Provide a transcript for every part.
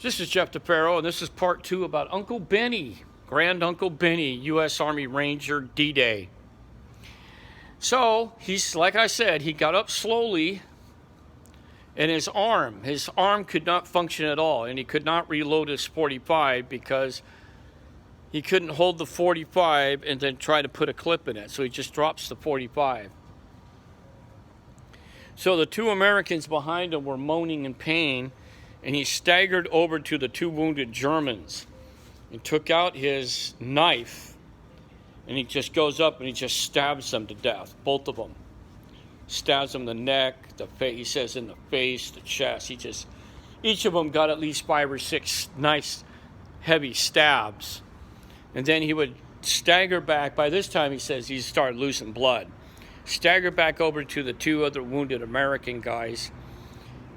This is Jeff DeFaro, and this is part 2 about Uncle Benny, Grand Uncle Benny, U.S. Army Ranger D-Day. So, he's, like I said, he got up slowly, and his arm could not function at all, and he could not reload his 45 because he couldn't hold the 45 and then try to put a clip in it, so he just drops the 45. So the two Americans behind him were moaning in pain, and he staggered over to the two wounded Germans and took out his knife, and he just goes up and he just stabs them to death, both of them. Stabs them in the neck, the face, he says in the face, the chest. Each of them got at least 5 or 6 nice, heavy stabs. And then he would stagger back. By this time, he says he started losing blood. Stagger back over to the two other wounded American guys,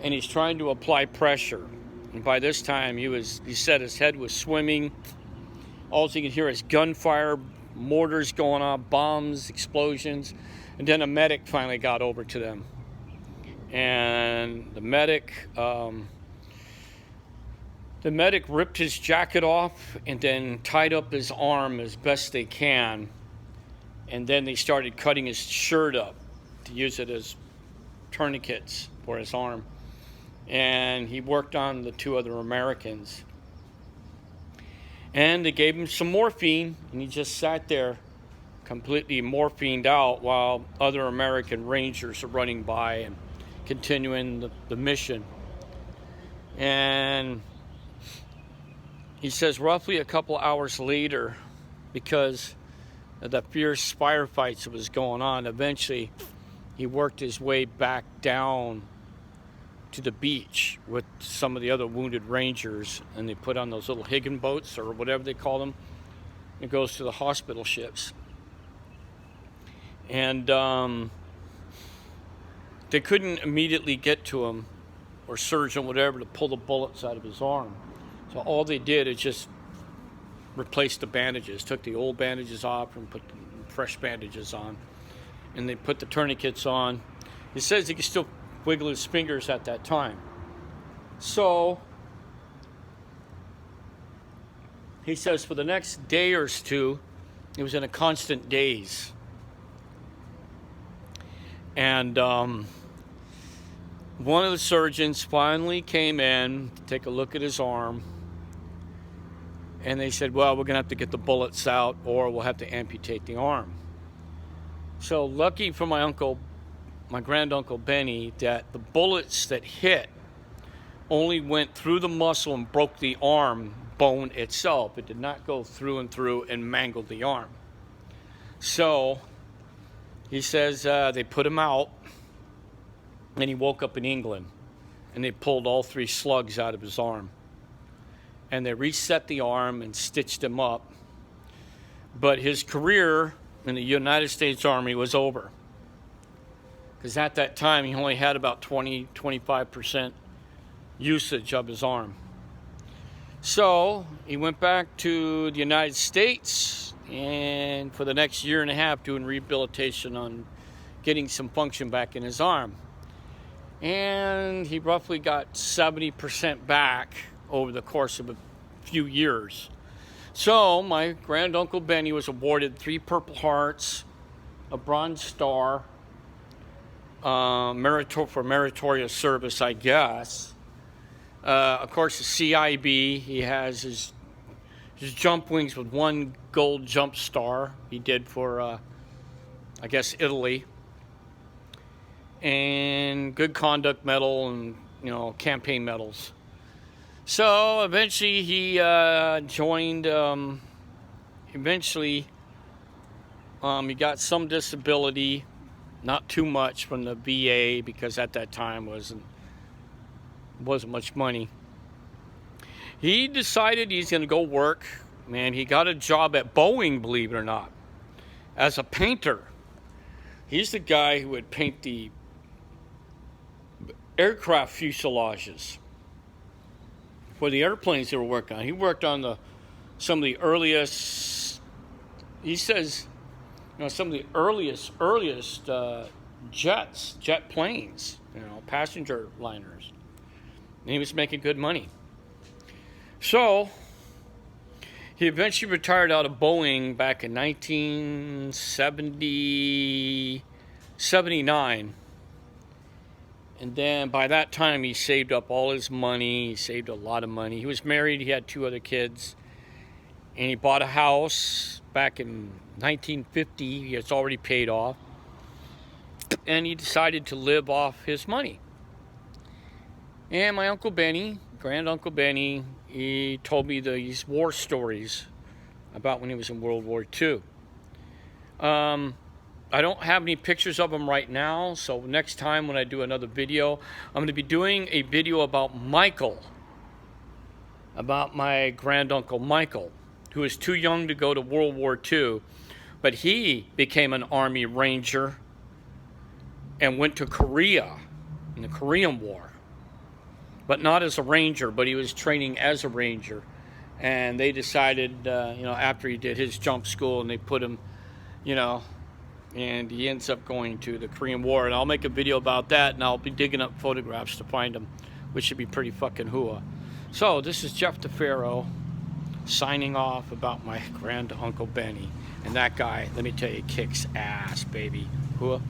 and he's trying to apply pressure. And by this time, he said his head was swimming. All he could hear is gunfire, mortars going off, bombs, explosions. And then a medic finally got over to them. And the medic ripped his jacket off and then tied up his arm as best they can. And then they started cutting his shirt up to use it as tourniquets for his arm. And he worked on the two other Americans. And they gave him some morphine, and he just sat there completely morphined out while other American Rangers are running by and continuing the mission. And he says roughly a couple hours later, because of the fierce firefights that was going on, eventually he worked his way back down to the beach with some of the other wounded Rangers, and they put on those little Higgin boats or whatever they call them. It goes to the hospital ships. And they couldn't immediately get to him, or surgeon, whatever, to pull the bullets out of his arm. So all they did is just replace the bandages, took the old bandages off and put fresh bandages on. And they put the tourniquets on. He says he could still wiggle his fingers at that time. So he says for the next day or two, he was in a constant daze. And one of the surgeons finally came in to take a look at his arm. And they said, well, we're going to have to get the bullets out, or we'll have to amputate the arm. So lucky for my grand uncle Benny, that the bullets that hit only went through the muscle and broke the arm bone itself. It did not go through and mangle the arm. So he says they put him out, and he woke up in England, and they pulled all 3 slugs out of his arm. And they reset the arm and stitched him up. But his career in the United States Army was over. Because at that time, he only had about 25% usage of his arm. So he went back to the United States, and for the next year and a half doing rehabilitation on getting some function back in his arm. And he roughly got 70% back over the course of a few years. So my grand uncle Benny was awarded 3 Purple Hearts, a Bronze Star, for meritorious service, I guess. Of course, the CIB, he has his jump wings with 1 gold jump star he did for, I guess, Italy. And good conduct medal and, campaign medals. So eventually he joined, he got some disability, not too much, from the VA, because at that time wasn't much money. He decided he's going to go work. Man, he got a job at Boeing, believe it or not, as a painter. He's the guy who would paint the aircraft fuselages for the airplanes they were working on. He worked on some of the earliest, he says, some of the earliest jet planes, passenger liners. And he was making good money. So he eventually retired out of Boeing back in 1979. And then by that time, he saved up all his money. He saved a lot of money. He was married. He had 2 other kids. And he bought a house back in 1950. It's already paid off. And he decided to live off his money. And my Uncle Benny, Grand Uncle Benny, he told me these war stories about when he was in World War II. I don't have any pictures of him right now, so next time when I do another video, I'm going to be doing a video about Michael, about my granduncle Michael, who was too young to go to World War II, but he became an Army Ranger and went to Korea in the Korean War, but not as a Ranger, but he was training as a Ranger. And they decided, after he did his jump school, and they put him, and he ends up going to the Korean War. And I'll make a video about that, and I'll be digging up photographs to find him, which should be pretty fucking hooah. So this is Jeff DeFaro signing off about my grand Uncle Benny. And that guy, let me tell you, kicks ass, baby. Hooah.